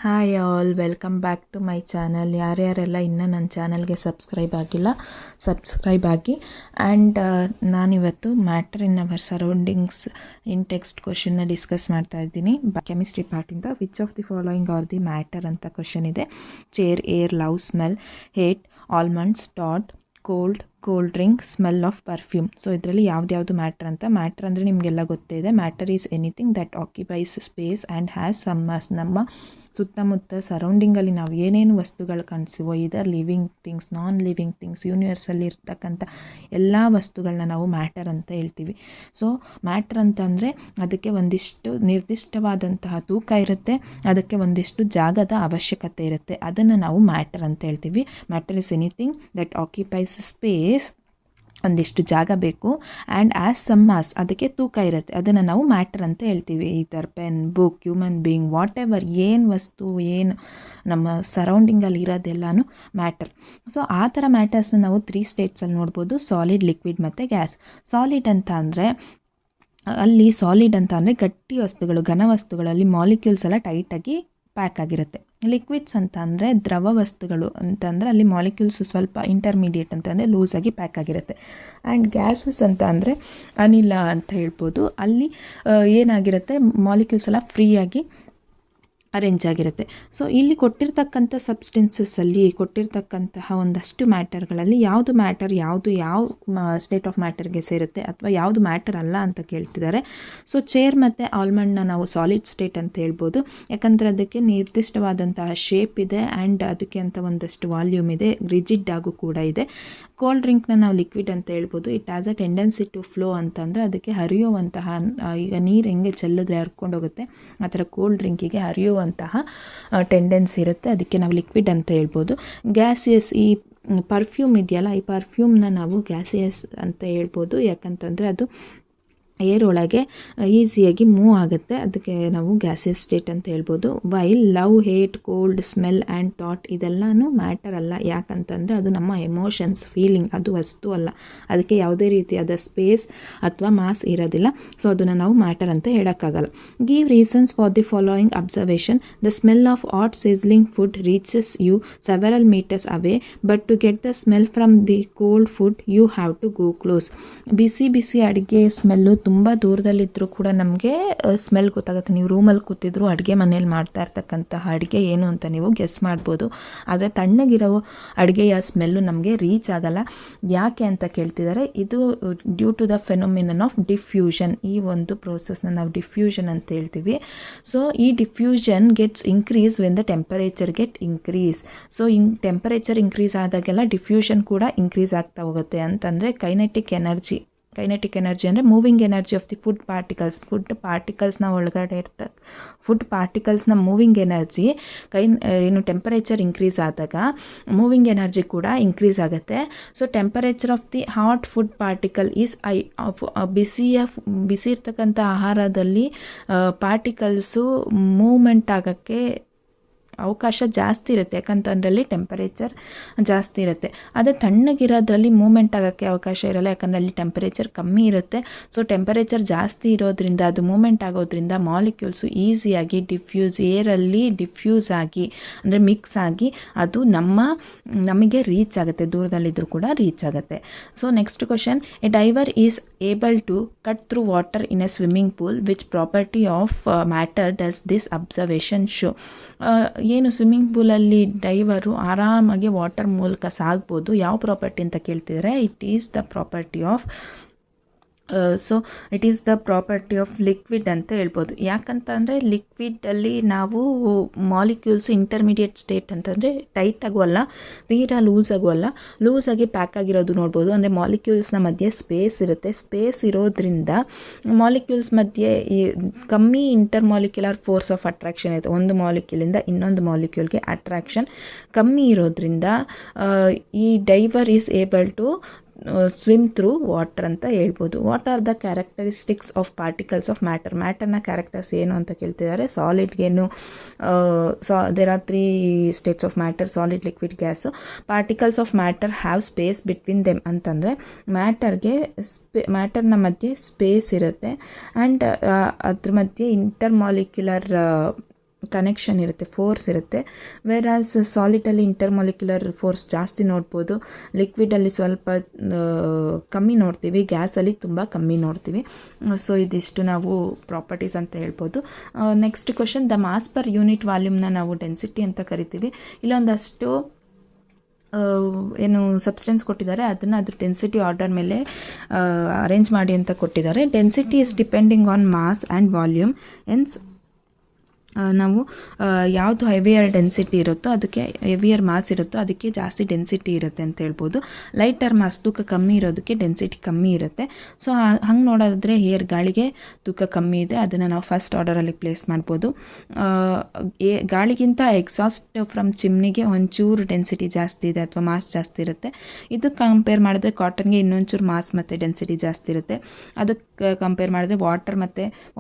Hi all, welcome back to my channel. ಯಾರ್ಯಾರೆಲ್ಲ ಇನ್ನೂ ನನ್ನ ಚಾನಲ್ಗೆ ಸಬ್ಸ್ಕ್ರೈಬ್ ಆಗಿಲ್ಲ, ಸಬ್ಸ್ಕ್ರೈಬ್ ಆಗಿ. ಆ್ಯಂಡ್ ನಾನಿವತ್ತು matter in our surroundings in text ಕ್ವಶನ್ನ ಡಿಸ್ಕಸ್ ಮಾಡ್ತಾ ಇದ್ದೀನಿ. ಕೆಮಿಸ್ಟ್ರಿ ಪಾರ್ಟಿಂದ which of the following are the matter ಅಂತ ಕ್ವಶನ್ ಇದೆ. Chair, air, love, smell, hate, almonds, thought, cold drink, smell of perfume. So ಇದರಲ್ಲಿ ಯಾವ್ದು ಮ್ಯಾಟರ್ ಅಂತ. ಮ್ಯಾಟರ್ ಅಂದರೆ ನಿಮಗೆಲ್ಲ ಗೊತ್ತೇ ಇದೆ. Matter is anything that occupies space and has some mass. ನಮ್ಮ ಸುತ್ತಮುತ್ತ ಸರೌಂಡಿಂಗಲ್ಲಿ ನಾವು ಏನೇನು ವಸ್ತುಗಳು ಕಾಣಿಸ್ತೀವೋ, ಇದರ್ living things, non living things, ಯೂನಿವರ್ಸಲ್ಲಿ ಇರ್ತಕ್ಕಂಥ ಎಲ್ಲ ವಸ್ತುಗಳನ್ನ ನಾವು ಮ್ಯಾಟರ್ ಅಂತ ಹೇಳ್ತೀವಿ. ಸೊ ಮ್ಯಾಟರ್ ಅಂತಂದರೆ ಅದಕ್ಕೆ ಒಂದಿಷ್ಟು ನಿರ್ದಿಷ್ಟವಾದಂತಹ ತೂಕ ಇರುತ್ತೆ, ಅದಕ್ಕೆ ಒಂದಿಷ್ಟು ಜಾಗದ ಅವಶ್ಯಕತೆ ಇರುತ್ತೆ. ಅದನ್ನು ನಾವು ಮ್ಯಾಟರ್ ಅಂತ ಹೇಳ್ತೀವಿ. Matter is anything that occupies space, ಒಂದಿಷ್ಟು ಜಾಗ ಬೇಕು, ಆ್ಯಂಡ್ ಆ್ಯಸ್ ಸಮ್ ಮಾಸ್, ಅದಕ್ಕೆ ತೂಕ ಇರುತ್ತೆ. ಅದನ್ನು ನಾವು ಮ್ಯಾಟರ್ ಅಂತ ಹೇಳ್ತೀವಿ. ಇದರ್ pen, book, human being, what ever, ಏನು ವಸ್ತು, ಏನು ನಮ್ಮ ಸರೌಂಡಿಂಗಲ್ಲಿ ಇರೋದೆಲ್ಲನೂ ಮ್ಯಾಟರ್. ಸೊ ಆ ಥರ ಮ್ಯಾಟರ್ಸ್ನ ನಾವು 3 ಸ್ಟೇಟ್ಸಲ್ಲಿ ನೋಡ್ಬೋದು: ಸಾಲಿಡ್, ಲಿಕ್ವಿಡ್ ಮತ್ತು ಗ್ಯಾಸ್. ಸಾಲಿಡ್ ಅಂತ ಅಂದರೆ ಗಟ್ಟಿ ವಸ್ತುಗಳು, ಘನ ವಸ್ತುಗಳಲ್ಲಿ ಮಾಲಿಕ್ಯೂಲ್ಸ್ ಎಲ್ಲ ಟೈಟಾಗಿ ಪ್ಯಾಕ್ ಆಗಿರುತ್ತೆ. ಲಿಕ್ವಿಡ್ಸ್ ಅಂತ ಅಂದರೆ ದ್ರವ ವಸ್ತುಗಳು ಅಂತಂದರೆ ಅಲ್ಲಿ ಮಾಲಿಕ್ಯೂಲ್ಸ್ ಸ್ವಲ್ಪ ಇಂಟರ್ಮೀಡಿಯೇಟ್ ಅಂತಂದರೆ ಲೂಸಾಗಿ ಪ್ಯಾಕ್ ಆಗಿರುತ್ತೆ. ಆ್ಯಂಡ್ ಗ್ಯಾಸಸ್ ಅಂತ ಅಂದರೆ ಅನಿಲ ಅಂತ ಹೇಳ್ಬೋದು. ಅಲ್ಲಿ ಏನಾಗಿರುತ್ತೆ, ಮಾಲಿಕ್ಯೂಲ್ಸ್ ಎಲ್ಲ ಫ್ರೀಯಾಗಿ ಅರೇಂಜ್ ಆಗಿರುತ್ತೆ. ಸೊ ಇಲ್ಲಿ ಕೊಟ್ಟಿರ್ತಕ್ಕಂಥ ಸಬ್ಸ್ಟೆನ್ಸಸ್ಸಲ್ಲಿ ಕೊಟ್ಟಿರ್ತಕ್ಕಂತಹ ಒಂದಷ್ಟು ಮ್ಯಾಟರ್ಗಳಲ್ಲಿ ಯಾವುದು ಮ್ಯಾಟರ್, ಯಾವ ಸ್ಟೇಟ್ ಆಫ್ ಮ್ಯಾಟರ್ಗೆ ಸೇರುತ್ತೆ ಅಥವಾ ಯಾವುದು ಮ್ಯಾಟರ್ ಅಲ್ಲ ಅಂತ ಕೇಳ್ತಿದ್ದಾರೆ. ಸೊ ಚೇರ್ ಮತ್ತು ಆಲ್ಮಂಡ್ನ ನಾವು ಸಾಲಿಡ್ ಸ್ಟೇಟ್ ಅಂತ ಹೇಳ್ಬೋದು, ಯಾಕಂದರೆ ಅದಕ್ಕೆ ನಿರ್ದಿಷ್ಟವಾದಂತಹ ಶೇಪ್ ಇದೆ ಆ್ಯಂಡ್ ಅದಕ್ಕೆ ಅಂತ ಒಂದಷ್ಟು ವಾಲ್ಯೂಮ್ ಇದೆ, ರಿಜಿಡ್ ಆಗು ಕೂಡ ಇದೆ. ಕೋಲ್ಡ್ ಡ್ರಿಂಕ್ನ ನಾವು ಲಿಕ್ವಿಡ್ ಅಂತ ಹೇಳ್ಬೋದು. It has a tendency to flow ಅಂತಂದರೆ ಅದಕ್ಕೆ ಹರಿಯುವಂತಹ, ಈಗ ನೀರು ಹೆಂಗೆ ಚೆಲ್ಲಿದ್ರೆ ಹರ್ಕೊಂಡು ಹೋಗುತ್ತೆ, ಆ ಥರ ಕೋಲ್ಡ್ ಡ್ರಿಂಕಿಗೆ ಹರಿಯುವಂತಹ ಟೆಂಡೆನ್ಸಿ ಇರುತ್ತೆ, ಅದಕ್ಕೆ ನಾವು ಲಿಕ್ವಿಡ್ ಅಂತ ಹೇಳ್ಬೋದು. ಗ್ಯಾಸಿಯಸ್, ಈ ಪರ್ಫ್ಯೂಮ್ ಇದೆಯಲ್ಲ, ಈ ಪರ್ಫ್ಯೂಮ್ನ ನಾವು ಗ್ಯಾಸಿಯಸ್ ಅಂತ ಹೇಳ್ಬೋದು, ಯಾಕಂತಂದರೆ ಅದು ಏರ್ ಒಳಗೆ ಈಸಿಯಾಗಿ ಮೂವ್ ಆಗುತ್ತೆ, ಅದಕ್ಕೆ ನಾವು ಗ್ಯಾಸಿಯಸ್ ಸ್ಟೇಟ್ ಅಂತ ಹೇಳ್ಬೋದು. While love, hate, cold, smell and thought ಇದೆಲ್ಲನೂ ಮ್ಯಾಟರ್ ಅಲ್ಲ, ಯಾಕಂತಂದರೆ ಅದು ನಮ್ಮ ಎಮೋಷನ್ಸ್, ಫೀಲಿಂಗ್, ಅದು ವಸ್ತು ಅಲ್ಲ, ಅದಕ್ಕೆ ಯಾವುದೇ ರೀತಿಯಾದ ಸ್ಪೇಸ್ ಅಥವಾ ಮಾಸ್ ಇರೋದಿಲ್ಲ. ಸೊ ಅದನ್ನು ನಾವು ಮ್ಯಾಟರ್ ಅಂತ ಹೇಳೋಕ್ಕಾಗಲ್ಲ. Give reasons for the following observation. The smell of hot sizzling food reaches you several metres away, but to get the smell from the cold food you have to go close. ಬಿಸಿ ಅಡುಗೆ smell ತುಂಬ ದೂರದಲ್ಲಿದ್ದರೂ ಕೂಡ ನಮಗೆ smell ಗೊತ್ತಾಗುತ್ತೆ. ನೀವು ರೂಮಲ್ಲಿ ಕೂತಿದ್ರು ಅಡುಗೆ ಮನೇಲಿ ಮಾಡ್ತಾ ಇರ್ತಕ್ಕಂತಹ ಅಡುಗೆ ಏನು ಅಂತ ನೀವು ಗೆಸ್ ಮಾಡ್ಬೋದು. ಆದರೆ ತಣ್ಣಗಿರೋ ಅಡುಗೆಯ ಸ್ಮೆಲ್ಲು ನಮಗೆ ರೀಚ್ ಆಗಲ್ಲ. ಯಾಕೆ ಅಂತ ಕೇಳ್ತಿದ್ದಾರೆ. ಇದು due to the phenomenon of diffusion. ಈ ಒಂದು ಪ್ರೋಸೆಸ್ನ ನಾವು ಡಿಫ್ಯೂಷನ್ ಅಂತ ಹೇಳ್ತೀವಿ. ಸೊ ಈ diffusion gets increase when the temperature get increase. So temperature increase ಆದಾಗೆಲ್ಲ ಡಿಫ್ಯೂಷನ್ ಕೂಡ ಇನ್ಕ್ರೀಸ್ ಆಗ್ತಾ ಹೋಗುತ್ತೆ. ಅಂತಂದರೆ ಕೈನೆಟಿಕ್ ಎನರ್ಜಿ ಅಂದರೆ moving energy of the food ಪಾರ್ಟಿಕಲ್ಸ್ನ ಒಳಗಡೆ ಫುಡ್ ಪಾರ್ಟಿಕಲ್ಸ್ನ ಮೂವಿಂಗ್ ಎನರ್ಜಿ ಏನು ಟೆಂಪರೇಚರ್ ಇನ್ಕ್ರೀಸ್ ಆದಾಗ ಮೂವಿಂಗ್ ಎನರ್ಜಿ ಕೂಡ ಇನ್ಕ್ರೀಸ್ ಆಗುತ್ತೆ. So temperature of the hot food particle is ಬಿಸಿ ಇರ್ತಕ್ಕಂಥ ಆಹಾರದಲ್ಲಿ ಪಾರ್ಟಿಕಲ್ಸು ಮೂವ್ಮೆಂಟ್ ಆಗೋಕ್ಕೆ ಅವಕಾಶ ಜಾಸ್ತಿ ಇರುತ್ತೆ, ಯಾಕಂತಂದ್ರಲ್ಲಿ ಟೆಂಪರೇಚರ್ ಜಾಸ್ತಿ ಇರುತ್ತೆ. ಅದೇ ತಣ್ಣಗಿರೋದ್ರಲ್ಲಿ ಮೂಮೆಂಟ್ ಆಗೋಕ್ಕೆ ಅವಕಾಶ ಇರಲ್ಲ, ಯಾಕಂದರೆ ಅಲ್ಲಿ ಟೆಂಪರೇಚರ್ ಕಮ್ಮಿ ಇರುತ್ತೆ. ಸೊ ಟೆಂಪರೇಚರ್ ಜಾಸ್ತಿ ಇರೋದ್ರಿಂದ ಅದು ಮೂಮೆಂಟ್ ಆಗೋದ್ರಿಂದ ಮಾಲಿಕ್ಯೂಲ್ಸು ಈಸಿಯಾಗಿ ಏರಲ್ಲಿ ಡಿಫ್ಯೂಸ್ ಆಗಿ ಅಂದರೆ ಮಿಕ್ಸ್ ಆಗಿ ಅದು ನಮಗೆ ರೀಚ್ ಆಗುತ್ತೆ, ದೂರದಲ್ಲಿದ್ದರೂ ಕೂಡ ರೀಚ್ ಆಗುತ್ತೆ. So next question. A diver is able to cut through water in a swimming pool. Which property of matter does this observation show? ಏನು ಸ್ವಿಮ್ಮಿಂಗ್ ಪೂಲಲ್ಲಿ ಡೈವರು ಆರಾಮಾಗಿ ವಾಟರ್ ಮೂಲಕ ಸಾಗ್ಬೋದು. ಯಾವ ಪ್ರಾಪರ್ಟಿ ಅಂತ ಕೇಳ್ತಿದ್ದಾರೆ. It is the property of liquid ಅಂತ ಹೇಳ್ಬೋದು. ಯಾಕಂತಂದರೆ ಲಿಕ್ವಿಡಲ್ಲಿ ನಾವು ಮಾಲಿಕ್ಯೂಲ್ಸ್ ಇಂಟರ್ಮೀಡಿಯೇಟ್ ಸ್ಟೇಟ್ ಅಂತಂದರೆ ಟೈಟ್ ಆಗುವಲ್ಲ, ತೀರಾ ಲೂಸಾಗಿ ಪ್ಯಾಕ್ ಆಗಿರೋದು ನೋಡ್ಬೋದು. ಅಂದರೆ ಮಾಲಿಕ್ಯೂಲ್ಸ್ನ ಮಧ್ಯೆ ಸ್ಪೇಸ್ ಇರುತ್ತೆ. ಸ್ಪೇಸ್ ಇರೋದ್ರಿಂದ ಮಾಲಿಕ್ಯೂಲ್ಸ್ ಮಧ್ಯೆ ಈ ಕಮ್ಮಿ inter molecular force of attraction ಇದೆ. ಒಂದು ಮಾಲಿಕ್ಯೂಲಿಂದ ಇನ್ನೊಂದು ಮಾಲಿಕ್ಯೂಲ್ಗೆ ಅಟ್ರಾಕ್ಷನ್ ಕಮ್ಮಿ ಇರೋದ್ರಿಂದ ಈ diver is able to swim through water ಅಂತ ಹೇಳ್ಬೋದು. What are the characteristics of particles of ಮ್ಯಾಟರ್ನ ಕ್ಯಾರೆಕ್ಟರ್ಸ್ ಏನು ಅಂತ ಕೇಳ್ತಿದ್ದಾರೆ. ಸಾಲಿಡ್ಗೇನು there are 3 states of matter: solid, liquid, gas. Particles of matter have space between them ಅಂತಂದರೆ ಮ್ಯಾಟರ್ನ ಮಧ್ಯೆ ಸ್ಪೇಸ್ ಇರುತ್ತೆ ಆ್ಯಂಡ್ ಅದ್ರ ಮಧ್ಯೆ ಇಂಟರ್ ಮಾಲಿಕ್ಯುಲರ್ ಕನೆಕ್ಷನ್ ಇರುತ್ತೆ, ಫೋರ್ಸ್ ಇರುತ್ತೆ. ವೇರಾಸ್ ಸಾಲಿಡಲ್ಲಿ ಇಂಟರ್ಮಾಲಿಕ್ಯುಲರ್ ಫೋರ್ಸ್ ಜಾಸ್ತಿ ನೋಡ್ಬೋದು, ಲಿಕ್ವಿಡಲ್ಲಿ ಸ್ವಲ್ಪ ಕಮ್ಮಿ ನೋಡ್ತೀವಿ, ಗ್ಯಾಸಲ್ಲಿ ತುಂಬ ಕಮ್ಮಿ ನೋಡ್ತೀವಿ. ಸೊ ಇದಿಷ್ಟು ನಾವು ಪ್ರಾಪರ್ಟೀಸ್ ಅಂತ ಹೇಳ್ಬೋದು. Next question, the mass per unit ವಾಲ್ಯೂಮ್ನ ನಾವು ಡೆನ್ಸಿಟಿ ಅಂತ ಕರಿತೀವಿ. ಇಲ್ಲೊಂದಷ್ಟು ಏನು ಸಬ್ಸ್ಟೆನ್ಸ್ ಕೊಟ್ಟಿದ್ದಾರೆ, ಅದನ್ನು ಅದ್ರ ಡೆನ್ಸಿಟಿ ಆರ್ಡರ್ ಮೇಲೆ ಅರೇಂಜ್ ಮಾಡಿ ಅಂತ ಕೊಟ್ಟಿದ್ದಾರೆ. Density is depending on mass and volume. ಎನ್ಸ್ ನಾವು ಯಾವುದು ಹೆವಿಯರ್ ಡೆನ್ಸಿಟಿ ಇರುತ್ತೋ ಅದಕ್ಕೆ, ಹೆವಿಯರ್ ಮಾಸ್ ಇರುತ್ತೋ ಅದಕ್ಕೆ ಜಾಸ್ತಿ ಡೆನ್ಸಿಟಿ ಇರುತ್ತೆ ಅಂತ ಹೇಳ್ಬೋದು. ಲೈಟರ್ ಮಾಸ್, ತೂಕ ಕಮ್ಮಿ ಇರೋದಕ್ಕೆ ಡೆನ್ಸಿಟಿ ಕಮ್ಮಿ ಇರುತ್ತೆ. ಸೊ ಹಂಗೆ ನೋಡೋದಾದರೆ ಗಾಳಿಗೆ ತೂಕ ಕಮ್ಮಿ ಇದೆ, ಅದನ್ನು ನಾವು ಫಸ್ಟ್ ಆರ್ಡರಲ್ಲಿ ಪ್ಲೇಸ್ ಮಾಡ್ಬೋದು. ಗಾಳಿಗಿಂತ ಎಕ್ಸಾಸ್ಟ್ ಫ್ರಮ್ ಚಿಮ್ನಿಗೆ ಒಂಚೂರು ಡೆನ್ಸಿಟಿ ಜಾಸ್ತಿ ಇದೆ ಅಥವಾ ಮಾಸ್ ಜಾಸ್ತಿ ಇರುತ್ತೆ. ಇದು ಕಂಪೇರ್ ಮಾಡಿದ್ರೆ ಕಾಟನ್ಗೆ ಇನ್ನೊಂಚೂರು ಮಾಸ್ ಮತ್ತು ಡೆನ್ಸಿಟಿ ಜಾಸ್ತಿ ಇರುತ್ತೆ. ಅದಕ್ಕೆ ಕಂಪೇರ್ ಮಾಡಿದ್ರೆ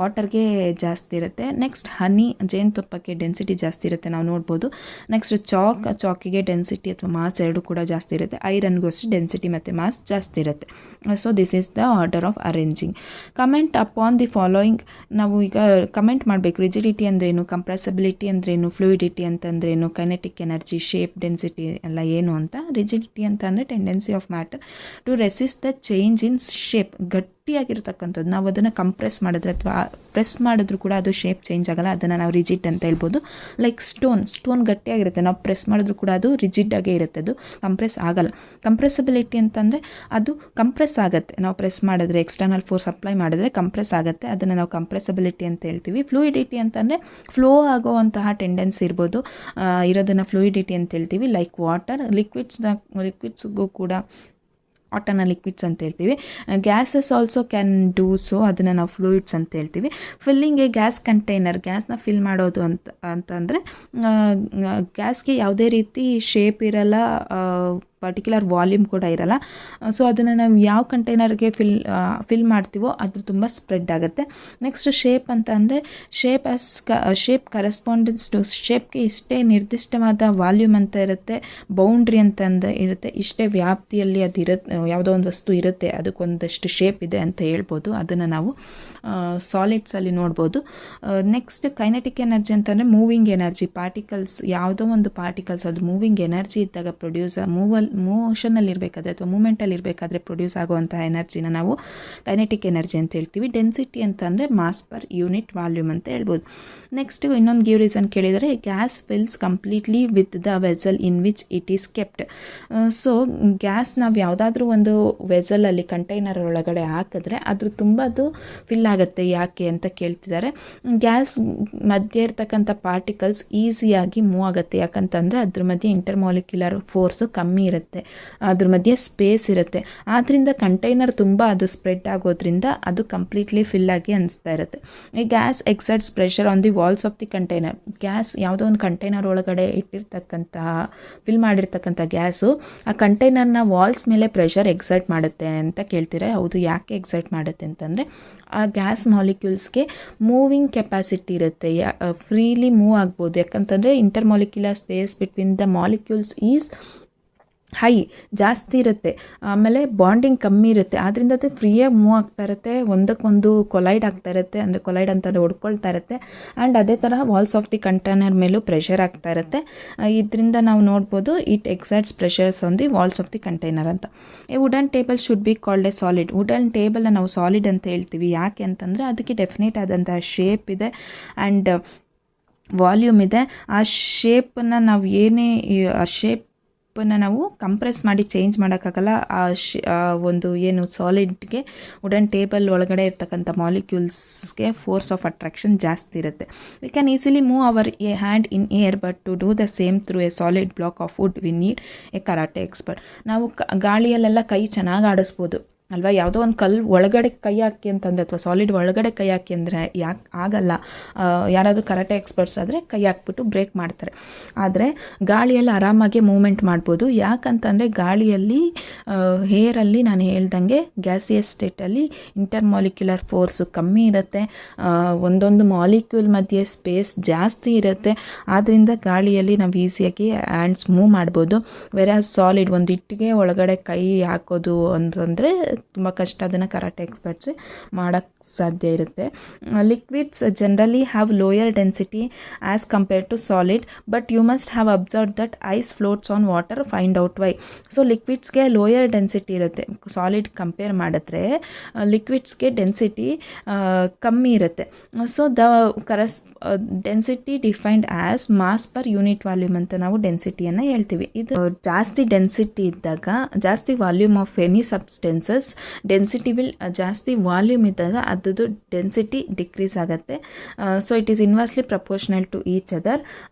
ವಾಟರ್ಗೆ ಜಾಸ್ತಿ ಇರುತ್ತೆ. ನೆಕ್ಸ್ಟ್ ಹನಿ, ಜೇನುತುಪ್ಪಕ್ಕೆ ಡೆನ್ಸಿಟಿ ಜಾಸ್ತಿ ಇರುತ್ತೆ, ನಾವು ನೋಡ್ಬೋದು. ನೆಕ್ಸ್ಟ್ ಚಾಕಿಗೆ ಡೆನ್ಸಿಟಿ ಅಥವಾ ಮಾಸ್ ಎರಡು ಕೂಡ ಜಾಸ್ತಿ ಇರುತ್ತೆ. ಐರನ್ಗೂ ಅಷ್ಟೇ ಡೆನ್ಸಿಟಿ ಮತ್ತು ಮಾಸ್ ಜಾಸ್ತಿ ಇರುತ್ತೆ. So this is the order of arranging. Comment upon the following. ನಾವು ಈಗ ಕಮೆಂಟ್ ಮಾಡಬೇಕು, ರಿಜಿಡಿಟಿ ಅಂದ್ರೇನು, ಕಂಪ್ರೆಸಬಿಲಿಟಿ ಅಂದ್ರೇನು, ಫ್ಲೂಯಿಡಿಟಿ ಅಂತಂದ್ರೇನು, ಕೈನೆಟಿಕ್ ಎನರ್ಜಿ, ಶೇಪ್, ಡೆನ್ಸಿಟಿ ಎಲ್ಲ ಏನು ಅಂತ. ರಿಜಿಡಿಟಿ ಅಂತ ಅಂದರೆ tendency of matter to resist the change in shape. ಗಟ್ಟಿಯಾಗಿರ್ತಕ್ಕಂಥದ್ದು, ನಾವು ಅದನ್ನು ಕಂಪ್ರೆಸ್ ಮಾಡಿದ್ರೆ ಅಥವಾ ಪ್ರೆಸ್ ಮಾಡಿದ್ರು ಕೂಡ ಅದು ಶೇಪ್ ಚೇಂಜ್ ಆಗಲ್ಲ, ಅದನ್ನು ನಾವು ರಿಜಿಡ್ ಅಂತ ಹೇಳ್ಬೋದು. ಲೈಕ್ ಸ್ಟೋನ್ ಗಟ್ಟಿಯಾಗಿರುತ್ತೆ, ನಾವು ಪ್ರೆಸ್ ಮಾಡಿದ್ರು ಕೂಡ ಅದು ರಿಜಿಡ್ ಆಗೇ ಇರುತ್ತೆ, ಅದು ಕಂಪ್ರೆಸ್ ಆಗಲ್ಲ. ಕಂಪ್ರೆಸಬಿಲಿಟಿ ಅಂತಂದರೆ ಅದು ಕಂಪ್ರೆಸ್ ಆಗುತ್ತೆ, ನಾವು ಪ್ರೆಸ್ ಮಾಡಿದ್ರೆ, ಎಕ್ಸ್ಟರ್ನಲ್ ಫೋರ್ಸ್ ಅಪ್ಲೈ ಮಾಡಿದ್ರೆ ಕಂಪ್ರೆಸ್ ಆಗುತ್ತೆ, ಅದನ್ನು ನಾವು ಕಂಪ್ರೆಸಬಿಲಿಟಿ ಅಂತ ಹೇಳ್ತೀವಿ. ಫ್ಲೂಯಿಡಿಟಿ ಅಂತಂದರೆ ಫ್ಲೋ ಆಗೋವಂತಹ ಟೆಂಡೆನ್ಸಿ ಇರೋದನ್ನು ಫ್ಲೂಯಿಡಿಟಿ ಅಂತ ಹೇಳ್ತೀವಿ. ಲೈಕ್ ವಾಟರ್, ಲಿಕ್ವಿಡ್ಸ್ಗೂ ಕೂಡ ವಾಟರ್ನ ಲಿಕ್ವಿಡ್ಸ್ ಅಂತ ಹೇಳ್ತೀವಿ. Gases also can do so, ಅದನ್ನು ನಾವು ಫ್ಲೂಯಿಡ್ಸ್ ಅಂತ ಹೇಳ್ತೀವಿ. ಫಿಲ್ಲಿಂಗ್ ಎ ಗ್ಯಾಸ್ ಕಂಟೈನರ್, ಗ್ಯಾಸ್ನ ಫಿಲ್ ಮಾಡೋದು ಅಂತಂದರೆ ಗ್ಯಾಸ್ಗೆ ಯಾವುದೇ ರೀತಿ ಶೇಪ್ ಇರಲ್ಲ, ಪರ್ಟಿಕ್ಯುಲರ್ ವಾಲ್ಯೂಮ್ ಕೂಡ ಇರಲ್ಲ. ಸೊ ಅದನ್ನು ನಾವು ಯಾವ ಕಂಟೈನರ್ಗೆ ಫಿಲ್ ಮಾಡ್ತೀವೋ ಅದು ತುಂಬ ಸ್ಪ್ರೆಡ್ ಆಗುತ್ತೆ. ನೆಕ್ಸ್ಟ್ ಶೇಪ್ ಅಂತ ಅಂದರೆ ಶೇಪ್ ಕರೆಸ್ಪಾಂಡೆನ್ಸ್ ಟು ಶೇಪ್ಗೆ ಇಷ್ಟೇ ನಿರ್ದಿಷ್ಟವಾದ ವಾಲ್ಯೂಮ್ ಅಂತ ಇರುತ್ತೆ, ಬೌಂಡ್ರಿ ಅಂತ ಇರುತ್ತೆ, ಇಷ್ಟೇ ವ್ಯಾಪ್ತಿಯಲ್ಲಿ ಅದು ಇರುತ್ತೆ, ಯಾವುದೋ ಒಂದು ವಸ್ತು ಇರುತ್ತೆ, ಅದಕ್ಕೊಂದಷ್ಟು ಶೇಪ್ ಇದೆ ಅಂತ ಹೇಳ್ಬೋದು. ಅದನ್ನು ನಾವು ಸಾಲಿಡ್ಸಲ್ಲಿ ನೋಡ್ಬೋದು. ನೆಕ್ಸ್ಟ್ ಕೈನೆಟಿಕ್ ಎನರ್ಜಿ ಅಂತಂದರೆ ಮೂವಿಂಗ್ ಎನರ್ಜಿ, ಪಾರ್ಟಿಕಲ್ಸ್, ಯಾವುದೋ ಒಂದು ಪಾರ್ಟಿಕಲ್ಸ್ ಅದು ಮೂವಿಂಗ್ ಎನರ್ಜಿ ಇದ್ದಾಗ ಮೋಷನಲ್ಲಿ ಇರಬೇಕಾದ್ರೆ ಅಥವಾ ಮೂಮೆಂಟಲ್ಲಿ ಇರಬೇಕಾದ್ರೆ ಪ್ರೊಡ್ಯೂಸ್ ಆಗುವಂತಹ ಎನರ್ಜಿನ ನಾವು ಕೈನೆಟಿಕ್ ಎನರ್ಜಿ ಅಂತ ಹೇಳ್ತೀವಿ. ಡೆನ್ಸಿಟಿ ಅಂತಂದರೆ ಮಾಸ್ ಪರ್ ಯೂನಿಟ್ ವಾಲ್ಯೂಮ್ ಅಂತ ಹೇಳ್ಬೋದು. ನೆಕ್ಸ್ಟ್ ಇನ್ನೊಂದು ಗಿವ್ ರೀಸನ್ ಕೇಳಿದರೆ, gas fills completely with the vessel in which it is kept. So gas ನಾವು ಯಾವುದಾದ್ರೂ ಒಂದು ವೆಸಲಲ್ಲಿ, ಕಂಟೈನರ್ ಒಳಗಡೆ ಹಾಕಿದ್ರೆ ಅದು ತುಂಬ ಫಿಲ್ ಆಗುತ್ತೆ. ಯಾಕೆ ಅಂತ ಕೇಳ್ತಿದ್ದಾರೆ. ಗ್ಯಾಸ್ ಮಧ್ಯೆ ಇರ್ತಕ್ಕಂಥ ಪಾರ್ಟಿಕಲ್ಸ್ ಈಸಿಯಾಗಿ ಮೂವ್ ಆಗುತ್ತೆ, ಯಾಕಂತಂದರೆ ಅದ್ರ ಮಧ್ಯೆ ಇಂಟರ್ಮಾಲಿಕ್ಯುಲರ್ ಫೋರ್ಸು ಕಮ್ಮಿ ಇರುತ್ತೆ, ಅದ್ರ ಮಧ್ಯೆ ಸ್ಪೇಸ್ ಇರುತ್ತೆ. ಆದ್ದರಿಂದ ಕಂಟೈನರ್ ತುಂಬ ಅದು ಸ್ಪ್ರೆಡ್ ಆಗೋದ್ರಿಂದ ಅದು ಕಂಪ್ಲೀಟ್ಲಿ ಫಿಲ್ ಆಗಿ ಅನಿಸ್ತಾ ಇರುತ್ತೆ. ಈ gas exerts pressure on the walls of the container. Gas ಯಾವುದೋ ಒಂದು ಕಂಟೈನರ್ ಒಳಗಡೆ ಫಿಲ್ ಮಾಡಿರ್ತಕ್ಕಂಥ ಗ್ಯಾಸು ಆ ಕಂಟೈನರ್ನ ವಾಲ್ಸ್ ಮೇಲೆ ಪ್ರೆಷರ್ ಎಕ್ಸರ್ಟ್ ಮಾಡುತ್ತೆ ಅಂತ ಕೇಳ್ತೀರಾ. ಹೌದು, ಯಾಕೆ ಎಕ್ಸರ್ಟ್ ಮಾಡುತ್ತೆ ಅಂತಂದರೆ ಆ ಗ್ಯಾಸ್ ಮಾಲಿಕ್ಯೂಲ್ಸ್ಗೆ ಮೂವಿಂಗ್ ಕೆಪಾಸಿಟಿ ಇರುತ್ತೆ, ಫ್ರೀಲಿ ಮೂವ್ ಆಗ್ಬೋದು. ಯಾಕಂತಂದರೆ intermolecular space between the molecules is high, ಜಾಸ್ತಿ ಇರುತ್ತೆ. ಆಮೇಲೆ ಬಾಂಡಿಂಗ್ ಕಮ್ಮಿ ಇರುತ್ತೆ, ಆದ್ದರಿಂದ ಅದು ಫ್ರೀಯಾಗಿ ಮೂವ್ ಆಗ್ತಾ ಇರುತ್ತೆ, ಒಂದಕ್ಕೊಂದು ಕೊಲೈಡ್ ಆಗ್ತಾ ಇರುತ್ತೆ, ಅಂದರೆ ಕೊಲೈಡ್ ಅಂತಂದರೆ ಹೊಡ್ಕೊಳ್ತಾ ಇರುತ್ತೆ. ಆ್ಯಂಡ್ ಅದೇ ಥರ ವಾಲ್ಸ್ ಆಫ್ ದಿ ಕಂಟೈನರ್ ಮೇಲೂ ಪ್ರೆಷರ್ ಆಗ್ತಾ ಇರುತ್ತೆ. ಇದರಿಂದ ನಾವು ನೋಡ್ಬೋದು it exerts pressures on the walls of the container ಅಂತ. A wooden table should be called a solid. Wooden ಟೇಬಲ್ನ ನಾವು ಸಾಲಿಡ್ ಅಂತ ಹೇಳ್ತೀವಿ. ಯಾಕೆ ಅಂತಂದರೆ ಅದಕ್ಕೆ ಡೆಫಿನೇಟ್ ಆದಂತಹ ಶೇಪ್ ಇದೆ ಆ್ಯಂಡ್ ವಾಲ್ಯೂಮ್ ಇದೆ. ಆ ಶೇಪನ್ನು ನಾವು ನಾವು ಕಂಪ್ರೆಸ್ ಮಾಡಿ ಚೇಂಜ್ ಮಾಡೋಕ್ಕಾಗಲ್ಲ. ಒಂದು ಏನು ಸಾಲಿಡ್ಗೆ, ವುಡನ್ ಟೇಬಲ್ ಒಳಗಡೆ ಇರ್ತಕ್ಕಂಥ ಮಾಲಿಕ್ಯೂಲ್ಸ್ಗೆ ಫೋರ್ಸ್ ಆಫ್ ಅಟ್ರಾಕ್ಷನ್ ಜಾಸ್ತಿ ಇರುತ್ತೆ. We can easily move our hand in air, but to do the same through a solid block of wood we need a karate expert. ನಾವು ಗಾಳಿಯಲ್ಲೆಲ್ಲ ಕೈ ಚೆನ್ನಾಗಿ ಆಡಿಸ್ಬೋದು ಅಲ್ವಾ. ಯಾವುದೋ ಒಂದು ಕಲ್ಲು ಒಳಗಡೆ ಕೈ ಹಾಕಿ ಅಂತಂದರೆ ಅಥವಾ ಸಾಲಿಡ್ ಒಳಗಡೆ ಕೈ ಹಾಕಿ ಅಂದರೆ ಯಾಕೆ ಆಗಲ್ಲ. ಯಾರಾದರೂ ಕರಾಟೆ ಎಕ್ಸ್ಪರ್ಟ್ಸ್ ಆದರೆ ಕೈ ಹಾಕ್ಬಿಟ್ಟು ಬ್ರೇಕ್ ಮಾಡ್ತಾರೆ. ಆದರೆ ಗಾಳಿಯಲ್ಲಿ ಆರಾಮಾಗಿ ಮೂವ್ಮೆಂಟ್ ಮಾಡ್ಬೋದು. ಯಾಕಂತಂದರೆ ಗಾಳಿಯಲ್ಲಿ, ಏರಲ್ಲಿ ನಾನು ಹೇಳ್ದಂಗೆ ಗ್ಯಾಸಿಯಸ್ ಸ್ಟೇಟಲ್ಲಿ ಇಂಟರ್ಮಾಲಿಕ್ಯುಲರ್ ಫೋರ್ಸು ಕಮ್ಮಿ ಇರುತ್ತೆ, ಒಂದೊಂದು ಮಾಲಿಕ್ಯೂಲ್ ಮಧ್ಯೆ ಸ್ಪೇಸ್ ಜಾಸ್ತಿ ಇರುತ್ತೆ. ಆದ್ದರಿಂದ ಗಾಳಿಯಲ್ಲಿ ನಾವು ಈಸಿಯಾಗಿ ಹ್ಯಾಂಡ್ಸ್ ಮೂವ್ ಮಾಡ್ಬೋದು. ವೆರಾಸ್ ಸಾಲಿಡ್, ಒಂದು ಇಟ್ಟಿಗೆ ಒಳಗಡೆ ಕೈ ಹಾಕೋದು ಅಂತಂದರೆ ತುಂಬ ಕಷ್ಟ, ಅದನ್ನು ಕರಾಟೆ ಎಕ್ಸ್ಪರ್ಟ್ಸ್ ಮಾಡೋಕ್ಕೆ ಸಾಧ್ಯ ಇರುತ್ತೆ. Liquids generally have lower density as compared to solid, but you must have observe that ice floats on water, find out why. So ಲಿಕ್ವಿಡ್ಸ್ಗೆ ಲೋಯರ್ ಡೆನ್ಸಿಟಿ ಇರುತ್ತೆ, ಸಾಲಿಡ್ ಕಂಪೇರ್ ಮಾಡಿದ್ರೆ ಲಿಕ್ವಿಡ್ಸ್ಗೆ ಡೆನ್ಸಿಟಿ ಕಮ್ಮಿ ಇರುತ್ತೆ. So density defined as mass per unit volume ಅಂತ ನಾವು ಡೆನ್ಸಿಟಿಯನ್ನು ಹೇಳ್ತೀವಿ. ಇದು ಜಾಸ್ತಿ ಡೆನ್ಸಿಟಿ ಇದ್ದಾಗ, ಜಾಸ್ತಿ volume of any substances, density will ಜಾಸ್ತಿ ವಾಲ್ಯೂಮ್ ಇದ್ದಾಗ ಅದ್ರದ್ದು ಡೆನ್ಸಿಟಿ ಡಿಕ್ರೀಸ್ ಆಗುತ್ತೆ. So it is inversely proportional to each other.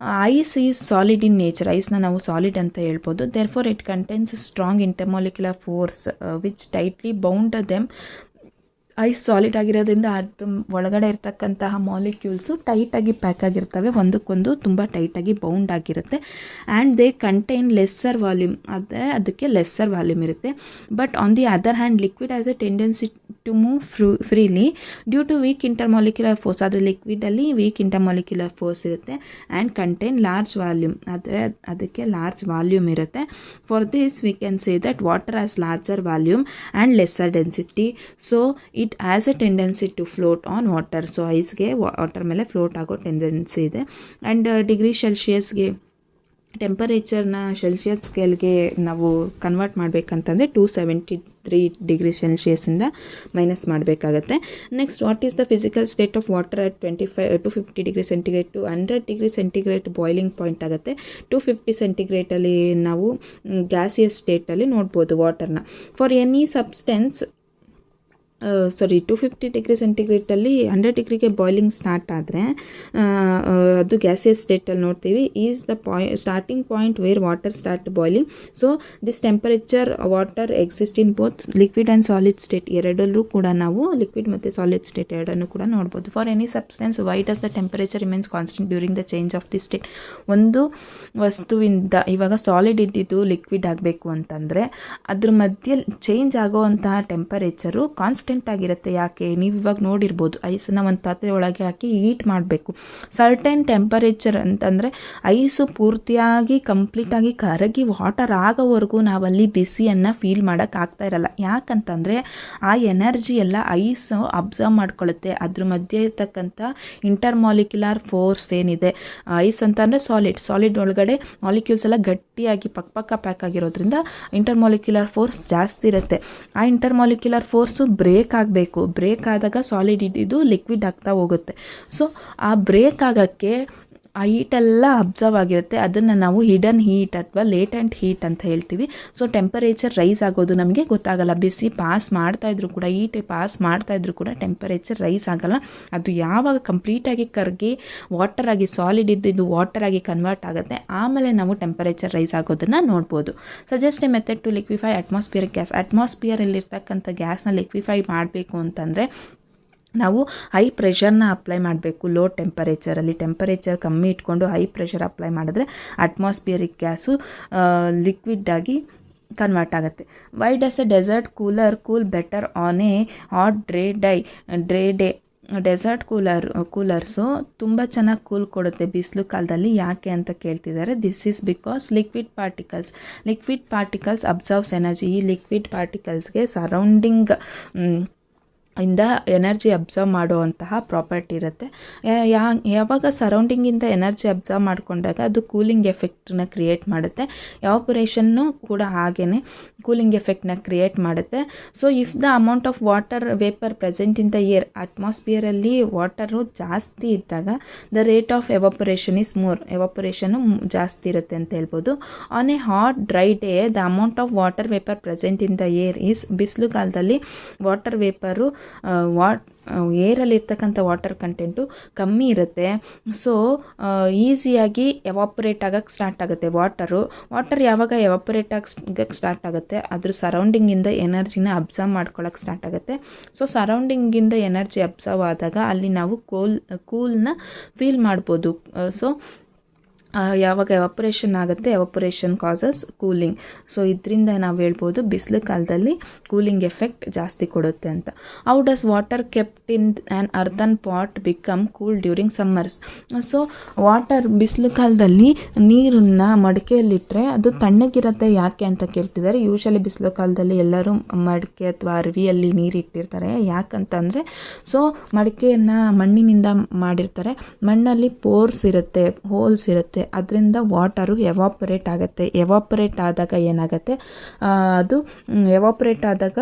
Ice is solid in nature, ಐಸ್ನ ನಾವು ಸಾಲಿಡ್ ಅಂತ ಹೇಳ್ಬೋದು. Therefore it contains strong intermolecular force which tightly bound them. Ice solid ಆಗಿರೋದ್ರಿಂದ ಅದ್ರ ಒಳಗಡೆ ಇರ್ತಕ್ಕಂತಹ ಮಾಲಿಕ್ಯೂಲ್ಸು ಟೈಟಾಗಿ ಪ್ಯಾಕ್ ಆಗಿರ್ತವೆ, ಒಂದಕ್ಕೊಂದು ತುಂಬ ಟೈಟಾಗಿ ಬೌಂಡ್ ಆಗಿರುತ್ತೆ. And they contain lesser volume, ಆದರೆ ಅದಕ್ಕೆ ಲೆಸ್ಸರ್ ವಾಲ್ಯೂಮ್ ಇರುತ್ತೆ. But on the other hand liquid has a tendency to move freely due to weak intermolecular force. ಆದರೆ ಲಿಕ್ವಿಡಲ್ಲಿ ವೀಕ್ ಇಂಟರ್ಮಾಲಿಕ್ಯುಲರ್ ಫೋರ್ಸ್ ಇರುತ್ತೆ. ಆ್ಯಂಡ್ ಕಂಟೈನ್ ಲಾರ್ಜ್ ವಾಲ್ಯೂಮ್, ಆದರೆ ಅದಕ್ಕೆ large volume ಇರುತ್ತೆ. For this we can say that water has larger volume and lesser density. So it has a tendency to float on water. So ಐಸ್ಗೆ water ಮೇಲೆ float ಆಗೋ tendency ಇದೆ. And degree ಸೆಲ್ಸಿಯಸ್ಗೆ ಟೆಂಪರೇಚರ್ನ celsius ಸ್ಕೇಲ್ಗೆ ನಾವು convert ಮಾಡಬೇಕಂತಂದರೆ 273 degree ಸೆಲ್ಸಿಯಸ್ಸಿಂದ minus ಮಾಡಬೇಕಾಗತ್ತೆ. Next, what is the physical state of water at 250 degree centigrade to 100 degree centigrade boiling point ಆಗುತ್ತೆ. 250 ಸೆಂಟಿಗ್ರೇಡಲ್ಲಿ ನಾವು ಗ್ಯಾಸಿಯಸ್ ಸ್ಟೇಟಲ್ಲಿ ನೋಡ್ಬೋದು ವಾಟರ್ನ. ಫಾರ್ ಎನಿ ಸಬ್ಸ್ಟೆನ್ಸ್ 250 ಡಿಗ್ರಿ ಸೆಂಟಿಗ್ರೇಡಲ್ಲಿ 100 ಡಿಗ್ರಿಗೆ ಬಾಯ್ಲಿಂಗ್ ಸ್ಟಾರ್ಟ್ ಆದರೆ ಅದು ಗ್ಯಾಸಿಯಸ್ ಸ್ಟೇಟಲ್ಲಿ ನೋಡ್ತೀವಿ. Is the starting point where water start boiling. So this temperature water exist in both liquid and solid state, ಎರಡಲ್ಲೂ ಕೂಡ ನಾವು ಲಿಕ್ವಿಡ್ ಮತ್ತು ಸಾಲಿಡ್ ಸ್ಟೇಟ್ ಎರಡನ್ನು ಕೂಡ ನೋಡ್ಬೋದು. For any substance why does the temperature remains constant during the change of the state. ಒಂದು ವಸ್ತುವಿಂದ ಇವಾಗ ಸಾಲಿಡ್ ಇದ್ದಿದ್ದು ಲಿಕ್ವಿಡ್ ಆಗಬೇಕು ಅಂತಂದರೆ ಅದ್ರ ಮಧ್ಯೆ ಚೇಂಜ್ ಆಗೋವಂತಹ ಟೆಂಪರೇಚರು ಕಾನ್ಸ್ಟೆಂಟ್ ಆಗಿರುತ್ತೆ. ಯಾಕೆ, ನೀವು ಇವಾಗ ನೋಡಿರ್ಬೋದು, ಐಸನ್ನು ಒಂದು ಪಾತ್ರೆ ಒಳಗೆ ಹಾಕಿ ಹೀಟ್ ಮಾಡಬೇಕು. ಸರ್ಟೆನ್ ಟೆಂಪರೇಚರ್ ಅಂತಂದರೆ ಐಸು ಪೂರ್ತಿಯಾಗಿ ಕಂಪ್ಲೀಟಾಗಿ ಕರಗಿ ವಾಟರ್ ಆಗೋವರೆಗೂ ನಾವಲ್ಲಿ ಬಿಸಿಯನ್ನು ಫೀಲ್ ಮಾಡೋಕ್ಕಾಗ್ತಾ ಇರಲ್ಲ. ಯಾಕಂತಂದರೆ ಆ ಎನರ್ಜಿ ಎಲ್ಲ ಐಸು ಅಬ್ಸರ್ವ್ ಮಾಡ್ಕೊಳ್ಳುತ್ತೆ. ಅದ್ರ ಮಧ್ಯೆ ಇರ್ತಕ್ಕಂಥ ಇಂಟರ್ಮಾಲಿಕ್ಯುಲರ್ ಫೋರ್ಸ್ ಏನಿದೆ, ಐಸ್ ಅಂತ ಅಂದರೆ ಸಾಲಿಡ್ ಒಳಗಡೆ ಮಾಲಿಕ್ಯೂಲ್ಸ್ ಎಲ್ಲ ಗಟ್ಟಿಯಾಗಿ ಪಕ್ಕ ಪ್ಯಾಕ್ ಆಗಿರೋದ್ರಿಂದ ಇಂಟರ್ಮಾಲಿಕ್ಯುಲರ್ ಫೋರ್ಸ್ ಜಾಸ್ತಿ ಇರುತ್ತೆ. ಆ ಇಂಟರ್ಮಾಲಿಕ್ಯುಲರ್ ಫೋರ್ಸು ಬ್ರೇಕ್ ಆಗಬೇಕು. ಬ್ರೇಕ್ ಆದಾಗ ಸಾಲಿಡ್ ಇದ್ದಿದ್ದು ಲಿಕ್ವಿಡ್ ಆಗ್ತಾ ಹೋಗುತ್ತೆ. ಸೊ ಆ ಬ್ರೇಕ್ ಆಗೋಕ್ಕೆ ಆ ಹೀಟೆಲ್ಲ ಅಬ್ಸರ್ವ್ ಆಗಿರುತ್ತೆ. ಅದನ್ನು ನಾವು ಹಿಡನ್ ಹೀಟ್ ಅಥವಾ ಲೇಟೆಂಟ್ ಹೀಟ್ ಅಂತ ಹೇಳ್ತೀವಿ. ಸೊ ಟೆಂಪರೇಚರ್ ರೈಸ್ ಆಗೋದು ನಮಗೆ ಗೊತ್ತಾಗಲ್ಲ. ಬಿಸಿ ಪಾಸ್ ಮಾಡ್ತಾಯಿದ್ರು ಕೂಡ, ಹೀಟ್ ಪಾಸ್ ಮಾಡ್ತಾಯಿದ್ರು ಕೂಡ ಟೆಂಪರೇಚರ್ ರೈಸ್ ಆಗಲ್ಲ. ಅದು ಯಾವಾಗ ಕಂಪ್ಲೀಟಾಗಿ ಕರಗಿ ವಾಟರ್ ಆಗಿ ಸಾಲಿಡ್ ಇದ್ದಿದ್ದು ವಾಟರ್ ಆಗಿ ಕನ್ವರ್ಟ್ ಆಗುತ್ತೆ, ಆಮೇಲೆ ನಾವು ಟೆಂಪರೇಚರ್ ರೈಸ್ ಆಗೋದನ್ನು ನೋಡ್ಬೋದು. Suggest a method to liquefy atmospheric gas. ಅಟ್ಮಾಸ್ಫಿಯರಲ್ಲಿರ್ತಕ್ಕಂಥ ಗ್ಯಾಸ್ನ ಲಿಕ್ವಿಫೈ ಮಾಡಬೇಕು ಅಂತಂದರೆ ನಾವು ಹೈ ಪ್ರೆಷರ್ನ ಅಪ್ಲೈ ಮಾಡಬೇಕು. ಲೋ ಟೆಂಪರೇಚರಲ್ಲಿ ಟೆಂಪರೇಚರ್ ಕಮ್ಮಿ ಇಟ್ಕೊಂಡು ಹೈ ಪ್ರೆಷರ್ ಅಪ್ಲೈ ಮಾಡಿದ್ರೆ ಅಟ್ಮಾಸ್ಫಿಯರಿಕ್ ಗ್ಯಾಸು ಲಿಕ್ವಿಡ್ ಆಗಿ ಕನ್ವರ್ಟ್ ಆಗುತ್ತೆ. Why does a desert cool better on a hot dry day. Desert coolers ತುಂಬ ಚೆನ್ನಾಗಿ ಕೂಲ್ ಕೊಡುತ್ತೆ ಬಿಸಿಲು ಕಾಲದಲ್ಲಿ. ಯಾಕೆ ಅಂತ ಕೇಳ್ತಿದ್ದಾರೆ. This is because liquid particles absorbs energy. ಈ ಲಿಕ್ವಿಡ್ ಪಾರ್ಟಿಕಲ್ಸ್ಗೆ ಸರೌಂಡಿಂಗ್ ಇಂದ ಎನರ್ಜಿ ಅಬ್ಸರ್ವ್ ಮಾಡುವಂತಹ ಪ್ರಾಪರ್ಟಿ ಇರುತ್ತೆ. ಯಾವಾಗ ಸರೌಂಡಿಂಗಿಂದ ಎನರ್ಜಿ ಅಬ್ಸರ್ವ್ ಮಾಡಿಕೊಂಡಾಗ ಅದು ಕೂಲಿಂಗ್ ಎಫೆಕ್ಟನ್ನ ಕ್ರಿಯೇಟ್ ಮಾಡುತ್ತೆ. ಎವಾಪರೇಷನ್ನು ಕೂಡ ಹಾಗೇ ಕೂಲಿಂಗ್ ಎಫೆಕ್ಟ್ನ ಕ್ರಿಯೇಟ್ ಮಾಡುತ್ತೆ. So if the amount of water vapour present in the air, ಅಟ್ಮಾಸ್ಫಿಯರಲ್ಲಿ ವಾಟರು ಜಾಸ್ತಿ ಇದ್ದಾಗ the rate of evaporation is more, evaporation ಜಾಸ್ತಿ ಇರುತ್ತೆ ಅಂತ ಹೇಳ್ಬೋದು. On a hot dry day the amount of water vapour present in the air is, ಬಿಸಿಲು ಕಾಲದಲ್ಲಿ water vapour ಏರಲ್ಲಿರ್ತಕ್ಕಂಥ ವಾಟರ್ ಕಂಟೆಂಟು ಕಮ್ಮಿ ಇರುತ್ತೆ. ಸೊ ಈಸಿಯಾಗಿ ಎವಾಪರೇಟ್ ಆಗೋಕ್ಕೆ ಸ್ಟಾರ್ಟ್ ಆಗುತ್ತೆ. ವಾಟರ್ ಯಾವಾಗ ಎವಾಪರೇಟ್ ಆಗಕ್ಕೆ ಸ್ಟಾರ್ಟ್ ಆಗುತ್ತೆ, ಅದ್ರ ಸರೌಂಡಿಂಗಿಂದ ಎನರ್ಜಿನ ಅಬ್ಸರ್ವ್ ಮಾಡ್ಕೊಳ್ಳೋಕ್ಕೆ ಸ್ಟಾರ್ಟ್ ಆಗುತ್ತೆ. ಸೊ ಸರೌಂಡಿಂಗಿಂದ ಎನರ್ಜಿ ಅಬ್ಸರ್ವ್ ಆದಾಗ ಅಲ್ಲಿ ನಾವು ಕೂಲ್ನ ಫೀಲ್ ಮಾಡ್ಬೋದು. ಸೊ ಯಾವಾಗ ಎವಾಪರೇಷನ್ ಆಗುತ್ತೆ, ಎವಾಪರೇಷನ್ ಕಾಸಸ್ ಕೂಲಿಂಗ್. ಸೊ ಇದರಿಂದ ನಾವು ಹೇಳ್ಬೋದು ಬಿಸಿಲು ಕಾಲದಲ್ಲಿ ಕೂಲಿಂಗ್ ಎಫೆಕ್ಟ್ ಜಾಸ್ತಿ ಕೊಡುತ್ತೆ ಅಂತ. How does water kept in an ಅರ್ಥನ್ pot become cool during summers? So water ಬಿಸಿಲು ಕಾಲದಲ್ಲಿ ನೀರನ್ನು ಮಡಿಕೆಯಲ್ಲಿಟ್ಟರೆ ಅದು ತಣ್ಣಗಿರುತ್ತೆ ಯಾಕೆ ಅಂತ ಕೇಳ್ತಿದ್ದಾರೆ. ಯೂಶಲಿ ಬಿಸಿಲು ಕಾಲದಲ್ಲಿ ಎಲ್ಲರೂ ಮಡಿಕೆ ಅಥವಾ ಅರಿವಿಯಲ್ಲಿ ನೀರು ಇಟ್ಟಿರ್ತಾರೆ. ಯಾಕಂತಂದರೆ ಸೊ ಮಡಿಕೆಯನ್ನು ಮಣ್ಣಿನಿಂದ ಮಾಡಿರ್ತಾರೆ, ಮಣ್ಣಲ್ಲಿ ಪೋರ್ಸ್ ಇರುತ್ತೆ, ಹೋಲ್ಸ್ ಇರುತ್ತೆ, ಅದರಿಂದ ವಾಟರು ಎವಾಪರೇಟ್ ಆಗುತ್ತೆ. ಎವಾಪರೇಟ್ ಆದಾಗ ಏನಾಗುತ್ತೆ, ಅದು ಎವಾಪರೇಟ್ ಆದಾಗ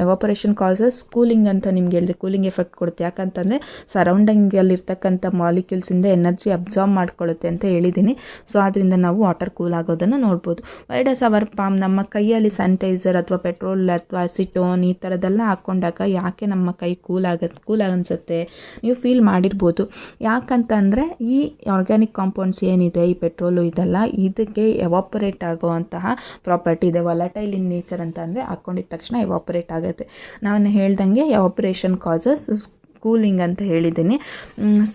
ಎವಾಪರೇಷನ್ ಕಾಸಸ್ ಕೂಲಿಂಗ್ ಅಂತ ನಿಮ್ಗೆ ಹೇಳಿದೆ, ಕೂಲಿಂಗ್ ಎಫೆಕ್ಟ್ ಕೊಡುತ್ತೆ. ಯಾಕಂತಂದರೆ ಸರೌಂಡಿಂಗಲ್ಲಿರ್ತಕ್ಕಂಥ ಮಾಲಿಕ್ಯೂಲ್ಸಿಂದ ಎನರ್ಜಿ ಅಬ್ಸಾರ್ಬ್ ಮಾಡ್ಕೊಳ್ಳುತ್ತೆ ಅಂತ ಹೇಳಿದ್ದೀನಿ. ಸೊ ಅದರಿಂದ ನಾವು ವಾಟರ್ ಕೂಲ್ ಆಗೋದನ್ನು ನೋಡ್ಬೋದು. ವೈಡಸ್ ಅವರ್ ಪಾಮ್, ನಮ್ಮ ಕೈಯಲ್ಲಿ ಸ್ಯಾನಿಟೈಸರ್ ಅಥವಾ ಪೆಟ್ರೋಲ್ ಅಥವಾ ಅಸಿಟೋನ್ ಈ ಥರದ್ದೆಲ್ಲ ಹಾಕ್ಕೊಂಡಾಗ ಯಾಕೆ ನಮ್ಮ ಕೈ ಕೂಲ್ ಅನಿಸುತ್ತೆ ನೀವು ಫೀಲ್ ಮಾಡಿರ್ಬೋದು. ಯಾಕಂತಂದರೆ ಈ ಆರ್ಗ್ಯಾನಿಕ್ ಕಾಂಪೌಂಡ್ಸ್ ಏನಿದೆ, ಈ ಪೆಟ್ರೋಲು ಇದೆಲ್ಲ ಇದಕ್ಕೆ ಎವಾಪರೇಟ್ ಆಗುವಂತಹ ಪ್ರಾಪರ್ಟಿ ಇದೆ. ವಾಲಟೈಲ್ ಇನ್ ನೇಚರ್ ಅಂತ ಅಂದರೆ ಹಾಕ್ಕೊಂಡಿದ್ದ ತಕ್ಷಣ ಎವಾಪರೇಟ್ ಆಗುತ್ತೆ. ನಾನು ಹೇಳ್ದಂಗೆ ಎವಾಪರೇಷನ್ ಕಾಸಸ್ ಕೂಲಿಂಗ್ ಅಂತ ಹೇಳಿದ್ದೀನಿ.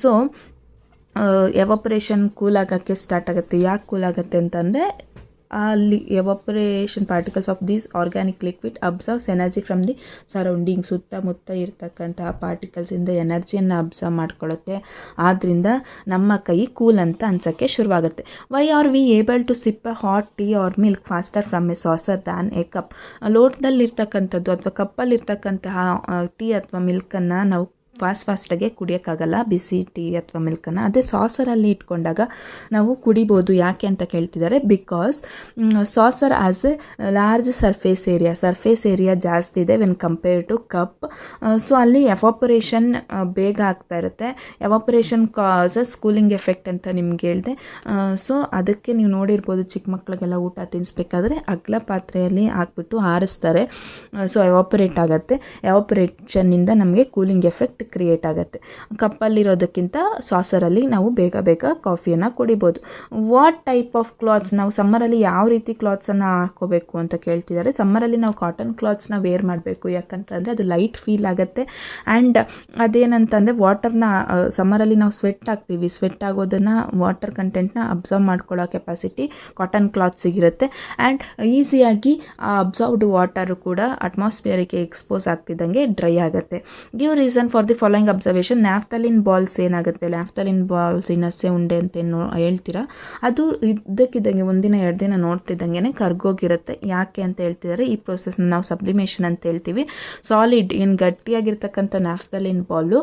ಸೊ ಎವಾಪರೇಷನ್ ಕೂಲ್ ಆಗೋಕ್ಕೆ ಸ್ಟಾರ್ಟ್ ಆಗುತ್ತೆ. ಯಾಕೆ ಕೂಲ್ ಆಗುತ್ತೆ ಅಂತಂದರೆ ಅಲ್ಲಿ evaporation particles of these organic liquid observes energy from the surrounding. ಸುತ್ತಮುತ್ತ ಇರ್ತಕ್ಕಂತಹ ಪಾರ್ಟಿಕಲ್ಸಿಂದ ಎನರ್ಜಿಯನ್ನು ಅಬ್ಸರ್ವ್ ಮಾಡ್ಕೊಳ್ಳುತ್ತೆ. ಆದ್ದರಿಂದ ನಮ್ಮ ಕೈ ಕೂಲ್ ಅಂತ ಅನ್ಸೋಕ್ಕೆ ಶುರುವಾಗುತ್ತೆ. Why are we able to sip a hot tea or milk faster from a saucer than a cup? ಲೋಟದಲ್ಲಿರ್ತಕ್ಕಂಥದ್ದು ಅಥವಾ ಕಪ್ಪಲ್ಲಿರ್ತಕ್ಕಂತಹ ಟೀ ಅಥವಾ ಮಿಲ್ಕನ್ನು ನಾವು ಫಾಸ್ಟಾಗೆ ಕುಡಿಯೋಕ್ಕಾಗಲ್ಲ, ಬಿಸಿ ಟೀ ಅಥವಾ ಮಿಲ್ಕನ್ನು. ಅದೇ ಸಾಸರಲ್ಲಿ ಇಟ್ಕೊಂಡಾಗ ನಾವು ಕುಡಿಬೋದು. ಯಾಕೆ ಅಂತ ಕೇಳ್ತಿದ್ದಾರೆ, because saucer as a large surface area ಜಾಸ್ತಿ ಇದೆ when compare to cup. So ಅಲ್ಲಿ ಎವಾಪರೇಷನ್ ಬೇಗ ಆಗ್ತಾ ಇರುತ್ತೆ. ಎವಾಪರೇಷನ್ ಕಾಸಸ್ ಕೂಲಿಂಗ್ ಎಫೆಕ್ಟ್ ಅಂತ ನಿಮ್ಗೆ ಹೇಳಿದೆ. ಸೊ ಅದಕ್ಕೆ ನೀವು ನೋಡಿರ್ಬೋದು, ಚಿಕ್ಕ ಮಕ್ಕಳಿಗೆಲ್ಲ ಊಟ ತಿನ್ನಿಸ್ಬೇಕಾದ್ರೆ ಅಗ್ಲ ಪಾತ್ರೆಯಲ್ಲಿ ಹಾಕ್ಬಿಟ್ಟು ಆರಿಸ್ತಾರೆ. ಸೊ ಎವಾಪರೇಟ್ ಆಗುತ್ತೆ. ಎವಾಪರೇಷನ್ನಿಂದ ನಮಗೆ ಕೂಲಿಂಗ್ ಎಫೆಕ್ಟ್ ಕ್ರಿಯೇಟ್ ಆಗುತ್ತೆ. ಕಪ್ಪಲ್ಲಿರೋದಕ್ಕಿಂತ ಸಾಸರಲ್ಲಿ ನಾವು ಬೇಗ ಕಾಫಿಯನ್ನು ಕುಡಿಬೋದು. ವಾಟ್ ಟೈಪ್ ಆಫ್ ಕ್ಲಾತ್ಸ್, ನಾವು ಸಮ್ಮರಲ್ಲಿ ಯಾವ ರೀತಿ ಕ್ಲಾತ್ಸನ್ನು ಹಾಕೋಬೇಕು ಅಂತ ಕೇಳ್ತಿದ್ದಾರೆ. ಸಮ್ಮರಲ್ಲಿ ನಾವು ಕಾಟನ್ ಕ್ಲಾತ್ಸ್ನ ವೇರ್ ಮಾಡಬೇಕು. ಯಾಕಂತಂದರೆ ಅದು ಲೈಟ್ ಫೀಲ್ ಆಗುತ್ತೆ. ಆ್ಯಂಡ್ ಅದೇನಂತಂದರೆ ವಾಟರ್ನ ಸಮ್ಮರಲ್ಲಿ ನಾವು ಸ್ವೆಟ್ ಆಗೋದನ್ನು ವಾಟರ್ ಕಂಟೆಂಟ್ನ ಅಬ್ಸರ್ವ್ ಮಾಡ್ಕೊಳ್ಳೋ ಕೆಪಾಸಿಟಿ ಕಾಟನ್ ಕ್ಲಾತ್ಸಿಗಿರುತ್ತೆ. ಆ್ಯಂಡ್ ಈಸಿಯಾಗಿ ಆ ಅಬ್ಸರ್ವ್ಡ್ ವಾಟರು ಕೂಡ ಅಟ್ಮಾಸ್ಫಿಯರಿಗೆ ಎಕ್ಸ್ಪೋಸ್ ಆಗ್ತಿದ್ದಂಗೆ ಡ್ರೈ ಆಗುತ್ತೆ. Give reason for the following observation. Naphthalene balls ಏನಾಗುತ್ತೆ, ನ್ಯಾಫ್ಥಲಿನ್ ಬಾಲ್ಸ್ ಈ ನಸೆ ಉಂಡೆ ಅಂತ ಹೇಳ್ತೀರಾ, ಅದು ಇದ್ದಕ್ಕಿದ್ದಂಗೆ ಒಂದಿನ 2 ದಿನ ನೋಡ್ತಿದ್ದಂಗೆ ಕರ್ಗೋಗಿರುತ್ತೆ. ಯಾಕೆ ಅಂತ ಹೇಳ್ತಿದ್ದಾರೆ, ಈ ಪ್ರೊಸೆಸ್ನ ನಾವು ಸಬ್ಲಿಮೇಷನ್ ಅಂತ ಹೇಳ್ತೀವಿ. ಸಾಲಿಡ್ ಏನು ಗಟ್ಟಿಯಾಗಿರ್ತಕ್ಕಂಥ ನ್ಯಾಫ್ಥಲಿನ್ ಬಾಲು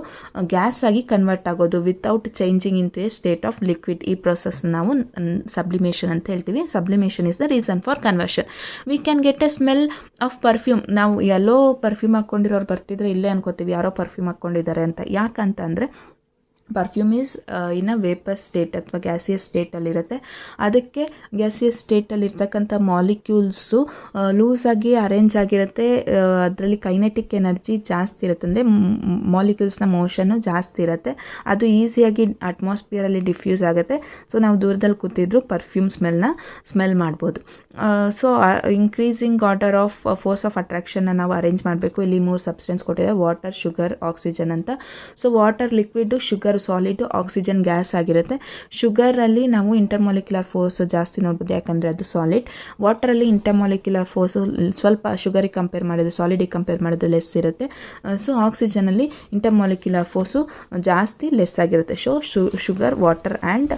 ಗ್ಯಾಸ್ ಆಗಿ ಕನ್ವರ್ಟ್ ಆಗೋದು without changing into a state of liquid. ಈ ಪ್ರೊಸೆಸ್ ನಾವು ಸಬ್ಲಿಮೇಷನ್ ಅಂತ ಹೇಳ್ತೀವಿ. Sublimation is the reason for conversion. We can get a smell of perfume. ನಾವು ಎಲ್ಲೋ ಪರ್ಫ್ಯೂಮ್ ಹಾಕ್ಕೊಂಡಿರೋರು ಬರ್ತಿದ್ರೆ ಇಲ್ಲೇ ಅನ್ಕೋತೀವಿ ಯಾರೋ ಪರ್ಫ್ಯೂಮ್ ಹಾಕ್ಕೊಂಡಿದ್ದಾರೆ ಅಂತ. ಯಾಕಂತಂದರೆ perfume is in a vapour state ಅಥವಾ ಗ್ಯಾಸಿಯಸ್ ಸ್ಟೇಟಲ್ಲಿರುತ್ತೆ. ಅದಕ್ಕೆ ಗ್ಯಾಸಿಯಸ್ ಸ್ಟೇಟಲ್ಲಿರ್ತಕ್ಕಂಥ ಮಾಲಿಕ್ಯೂಲ್ಸು ಲೂಸಾಗಿ ಅರೇಂಜ್ ಆಗಿರುತ್ತೆ. ಅದರಲ್ಲಿ ಕೈನೆಟಿಕ್ ಎನರ್ಜಿ ಜಾಸ್ತಿ ಇರುತ್ತೆ, ಅಂದರೆ ಮಾಲಿಕ್ಯೂಲ್ಸ್ನ ಮೋಷನ್ನು ಜಾಸ್ತಿ ಇರುತ್ತೆ. ಅದು ಈಸಿಯಾಗಿ ಅಟ್ಮಾಸ್ಫಿಯರಲ್ಲಿ ಡಿಫ್ಯೂಸ್ ಆಗುತ್ತೆ. ಸೊ ನಾವು ದೂರದಲ್ಲಿ ಕೂತಿದ್ರು ಪರ್ಫ್ಯೂಮ್ ಸ್ಮೆಲ್ ಮಾಡ್ಬೋದು. So increasing order of force of ಅಟ್ರಾಕ್ಷನ್ನ ನಾವು ಅರೇಂಜ್ ಮಾಡಬೇಕು. ಇಲ್ಲಿ 3 ಸಬ್ಸ್ಟೆನ್ಸ್ ಕೊಟ್ಟಿದೆ, ವಾಟರ್, ಶುಗರ್, ಆಕ್ಸಿಜನ್ ಅಂತ. So water liquid, sugar solid, oxygen gas ಆಗಿರುತ್ತೆ. ಶುಗರಲ್ಲಿ ನಾವು ಇಂಟರ್ಮಾಲಿಕ್ಯುಲರ್ ಫೋರ್ಸು ಜಾಸ್ತಿ ನೋಡ್ಬೋದು, ಯಾಕಂದರೆ ಅದು ಸಾಲಿಡ್. ವಾಟರಲ್ಲಿ ಇಂಟರ್ಮಾಲಿಕ್ಯುಲರ್ ಫೋರ್ಸು ಸ್ವಲ್ಪ ಶುಗರಿಗೆ ಕಂಪೇರ್ ಮಾಡಿದ್ರೆ ಸಾಲಿಡಿಗೆ ಕಂಪೇರ್ ಮಾಡಿದ್ರೆ ಲೆಸ್ ಇರುತ್ತೆ. ಸೊ ಆಕ್ಸಿಜನಲ್ಲಿ ಇಂಟರ್ಮಾಲಿಕ್ಯುಲರ್ ಫೋರ್ಸು ಜಾಸ್ತಿ ಲೆಸ್ ಆಗಿರುತ್ತೆ. ಶುಗರ್, ವಾಟರ್ ಆ್ಯಂಡ್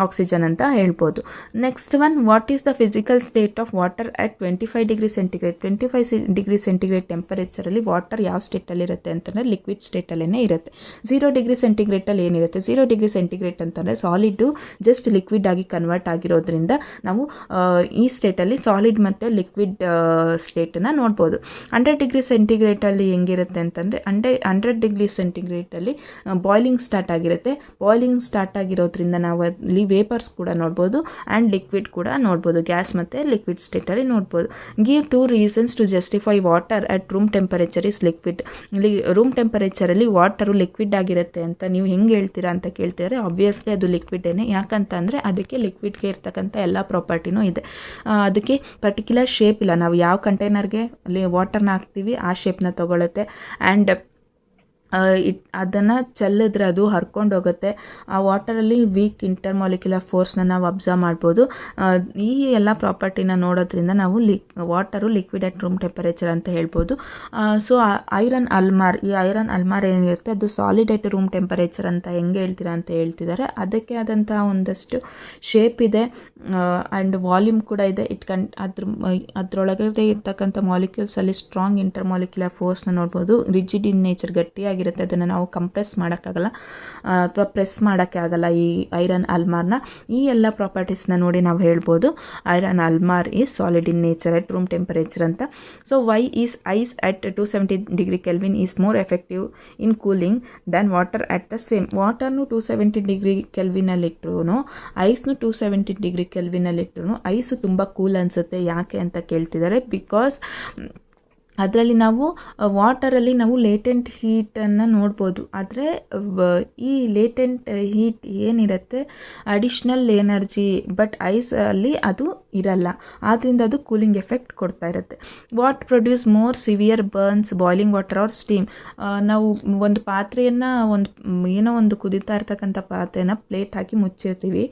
ಆಕ್ಸಿಜನ್ ಅಂತ ಹೇಳ್ಬೋದು. Next one, what is the physical state of water at 25 degree centigrade? 25 degree centigrade ಟೆಂಪರೇಚರಲ್ಲಿ ವಾಟರ್ ಯಾವ ಸ್ಟೇಟಲ್ಲಿರುತ್ತೆ ಅಂತಂದರೆ ಲಿಕ್ವಿಡ್ ಸ್ಟೇಟಲ್ಲೇ ಇರುತ್ತೆ. 0 ಡಿಗ್ರಿ ಸೆಂಟಿಗ್ರೇಡಲ್ಲಿ ಏನಿರುತ್ತೆ, 0 ಡಿಗ್ರಿ ಸೆಂಟಿಗ್ರೇಡ್ ಅಂತಂದರೆ ಸಾಲಿಡ್ಡು ಜಸ್ಟ್ ಲಿಕ್ವಿಡ್ ಆಗಿ ಕನ್ವರ್ಟ್ ಆಗಿರೋದ್ರಿಂದ ನಾವು ಈ ಸ್ಟೇಟಲ್ಲಿ ಸಾಲಿಡ್ ಮತ್ತು ಲಿಕ್ವಿಡ್ ಸ್ಟೇಟನ್ನು ನೋಡ್ಬೋದು. 100 ಡಿಗ್ರಿ ಸೆಂಟಿಗ್ರೇಡಲ್ಲಿ ಹೆಂಗಿರುತ್ತೆ ಅಂತಂದರೆ 100 ಡಿಗ್ರಿ ಸೆಂಟಿಗ್ರೇಡಲ್ಲಿ ಬಾಯ್ಲಿಂಗ್ ಸ್ಟಾರ್ಟ್ ಆಗಿರುತ್ತೆ. ಬಾಯ್ಲಿಂಗ್ ಸ್ಟಾರ್ಟ್ ಆಗಿರೋದ್ರಿಂದ ನಾವು ಅಲ್ಲಿ ವೇಪರ್ಸ್ ಕೂಡ ನೋಡ್ಬೋದು ಆ್ಯಂಡ್ ಲಿಕ್ವಿಡ್ ಕೂಡ ನೋಡ್ಬೋದು, ಗ್ಯಾಸ್ ಮತ್ತು ಲಿಕ್ವಿಡ್ ಸ್ಟೇಟಲ್ಲಿ ನೋಡ್ಬೋದು. Give 2 reasons to justify water at room temperature is liquid. ಇಲ್ಲಿ ರೂಮ್ ಟೆಂಪರೇಚರಲ್ಲಿ ವಾಟರು ಲಿಕ್ವಿಡ್ ಆಗಿರುತ್ತೆ ಅಂತ ನೀವು ಹೆಂಗೆ ಹೇಳ್ತೀರಾ ಅಂತ ಕೇಳ್ತಿದ್ದಾರೆ. ಆಬ್ವಿಯಸ್ಲಿ ಅದು ಲಿಕ್ವಿಡೇನೆ. ಯಾಕಂತಂದರೆ ಅದಕ್ಕೆ ಲಿಕ್ವಿಡ್ಗೆ ಇರ್ತಕ್ಕಂಥ ಎಲ್ಲ ಪ್ರಾಪರ್ಟಿನೂ ಇದೆ. ಅದಕ್ಕೆ ಪರ್ಟಿಕ್ಯುಲರ್ ಶೇಪ್ ಇಲ್ಲ. ನಾವು ಯಾವ ಕಂಟೈನರ್ಗೆ ಅಲ್ಲಿ ವಾಟರ್ನ ಹಾಕ್ತೀವಿ ಆ ಶೇಪ್ನ ತೊಗೊಳುತ್ತೆ. ಆ್ಯಂಡ್ ಅದನ್ನು ಚೆಲ್ಲಿದ್ರೆ ಅದು ಹರ್ಕೊಂಡು ಹೋಗುತ್ತೆ. ಆ ವಾಟರಲ್ಲಿ ವೀಕ್ ಇಂಟರ್ಮಾಲಿಕ್ಯುಲರ್ ಫೋರ್ಸ್ನ ನಾವು ಅಬ್ಸರ್ವ್ ಮಾಡ್ಬೋದು. ಈ ಎಲ್ಲ ಪ್ರಾಪರ್ಟಿನ ನೋಡೋದ್ರಿಂದ ನಾವು water liquid at room temperature ಅಂತ ಹೇಳ್ಬೋದು. ಸೊ ಐರನ್ ಅಲ್ಮಾರ್, ಈ ಐರನ್ ಅಲ್ಮಾರ್ ಏನಿರುತ್ತೆ ಅದು ಸಾಲಿಡ್ ಎಟ್ ರೂಮ್ ಟೆಂಪರೇಚರ್ ಅಂತ ಹೆಂಗೆ ಹೇಳ್ತೀರಾ ಅಂತ ಹೇಳ್ತಿದ್ದಾರೆ. ಅದಕ್ಕೆ ಆದಂಥ ಒಂದಷ್ಟು ಶೇಪ್ ಇದೆ ಆ್ಯಂಡ್ ವಾಲ್ಯೂಮ್ ಕೂಡ ಇದೆ. ಅದರೊಳಗಡೆ ಇರ್ತಕ್ಕಂಥ ಮಾಲಿಕ್ಯೂಲ್ಸಲ್ಲಿ ಸ್ಟ್ರಾಂಗ್ ಇಂಟರ್ಮಾಲಿಕ್ಯುಲರ್ ಫೋರ್ಸ್ನ ನೋಡ್ಬೋದು. ರಿಜಿಡ್ ಇನ್ ನೇಚರ್, ಗಟ್ಟಿಯಾಗಿರುತ್ತೆ, ಅದನ್ನು ನಾವು ಕಂಪ್ರೆಸ್ ಮಾಡೋಕ್ಕಾಗಲ್ಲ ಅಥವಾ ಪ್ರೆಸ್ ಮಾಡೋಕ್ಕೆ ಆಗಲ್ಲ ಈ ಐರನ್ ಅಲ್ಮಾರ್ನ. ಈ ಎಲ್ಲ ಪ್ರಾಪರ್ಟೀಸ್ನ ನೋಡಿ ನಾವು ಹೇಳ್ಬೋದು ಐರನ್ ಅಲ್ಮಾರ್ is solid in nature at room temperature ಅಂತ. So why is ice at 270 degree kelvin is more effective in cooling than water at the same. ವಾಟರ್ನು 270 ಡಿಗ್ರಿ ಕೆಲ್ವಿನಲ್ಲಿಟ್ಟರು, ಐಸ್ನು 270 ಡಿಗ್ರಿ ಕೆಲ್ವಿನಲ್ಲಿಟ್ಟರು ಐಸು ತುಂಬ ಕೂಲ್ ಅನಿಸುತ್ತೆ. ಯಾಕೆ ಅಂತ ಕೇಳ್ತಿದ್ದಾರೆ. ಬಿಕಾಸ್ ಅದರಲ್ಲಿ ನಾವು ವಾಟರಲ್ಲಿ ನಾವು ಲೇಟೆಂಟ್ ಹೀಟನ್ನು ನೋಡ್ಬೋದು. ಆದರೆ ಈ ಲೇಟೆಂಟ್ ಹೀಟ್ ಏನಿರುತ್ತೆ ಅಡಿಷ್ನಲ್ ಎನರ್ಜಿ, ಬಟ್ ಐಸಲ್ಲಿ ಅದು ಇರಲ್ಲ. ಆದ್ದರಿಂದ ಅದು ಕೂಲಿಂಗ್ ಎಫೆಕ್ಟ್ ಕೊಡ್ತಾ ಇರುತ್ತೆ. What produce more severe burns, boiling water or steam. ನಾವು ಒಂದು ಪಾತ್ರೆಯನ್ನು ಏನೋ ಒಂದು ಕುದೀತಾ ಇರ್ತಕ್ಕಂಥ ಪಾತ್ರೆನ ಪ್ಲೇಟ್ ಹಾಕಿ ಮುಚ್ಚಿರ್ತೀವಿ.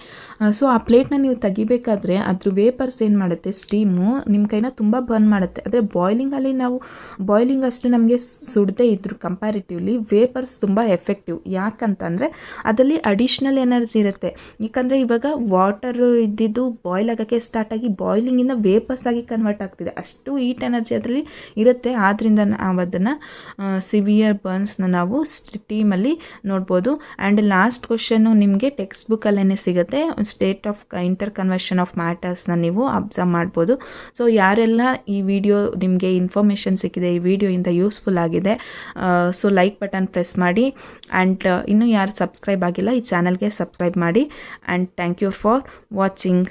ಸೊ ಆ ಪ್ಲೇಟ್ನ ನೀವು ತೆಗಿಬೇಕಾದ್ರೆ ಅದ್ರ ವೇಪರ್ಸ್ ಏನು ಮಾಡುತ್ತೆ, ಸ್ಟೀಮು ನಿಮ್ಮ ಕೈನ ತುಂಬ ಬರ್ನ್ ಮಾಡುತ್ತೆ. ಆದರೆ ಬಾಯ್ಲಿಂಗಲ್ಲಿ ನಾವು ಬಾಯ್ಲಿಂಗ್ ಅಷ್ಟು ನಮಗೆ ಸುಡದೇ ಇದ್ರು ಕಂಪ್ಯಾರಿಟಿವ್ಲಿ ವೇಪರ್ಸ್ ತುಂಬ ಎಫೆಕ್ಟಿವ್. ಯಾಕಂತಂದರೆ ಅದರಲ್ಲಿ ಅಡಿಷ್ನಲ್ ಎನರ್ಜಿ ಇರುತ್ತೆ. ಯಾಕಂದರೆ ಇವಾಗ ವಾಟರು ಇದ್ದಿದ್ದು ಬಾಯ್ಲ್ ಆಗೋಕ್ಕೆ ಸ್ಟಾರ್ಟ್ ಆಗಿ ಬಾಯ್ಲಿಂಗಿಂದ ವೇಪರ್ಸ್ ಆಗಿ ಕನ್ವರ್ಟ್ ಆಗ್ತಿದೆ. ಅಷ್ಟು ಹೀಟ್ ಎನರ್ಜಿ ಅದರಲ್ಲಿ ಇರುತ್ತೆ. ಆದ್ದರಿಂದ ನಾವು ಅದನ್ನು ಸಿವಿಯರ್ ಬರ್ನ್ಸ್ನ ನಾವು ಸ್ಟೀಮಲ್ಲಿ ನೋಡ್ಬೋದು. ಆ್ಯಂಡ್ ಲಾಸ್ಟ್ ಕ್ವಶನ್ನು ನಿಮಗೆ ಟೆಕ್ಸ್ಟ್ ಬುಕ್ಕಲ್ಲೇ ಸಿಗುತ್ತೆ. State of inter conversion of ಮ್ಯಾಟರ್ಸ್ನ ನೀವು ಅಬ್ಸರ್ವ್ ಮಾಡ್ಬೋದು. ಸೊ ಯಾರೆಲ್ಲ ಈ ವಿಡಿಯೋ ನಿಮಗೆ ಇನ್ಫಾರ್ಮೇಷನ್ ಸಿಕ್ಕಿದೆ, ಈ ವಿಡಿಯೋಯಿಂದ ಯೂಸ್ಫುಲ್ ಆಗಿದೆ, ಸೊ ಲೈಕ್ ಬಟನ್ ಪ್ರೆಸ್ ಮಾಡಿ. ಆ್ಯಂಡ್ ಇನ್ನೂ ಯಾರು ಸಬ್ಸ್ಕ್ರೈಬ್ ಆಗಿಲ್ಲ ಈ ಚಾನಲ್ಗೆ ಸಬ್ಸ್ಕ್ರೈಬ್ ಮಾಡಿ. And thank you for watching.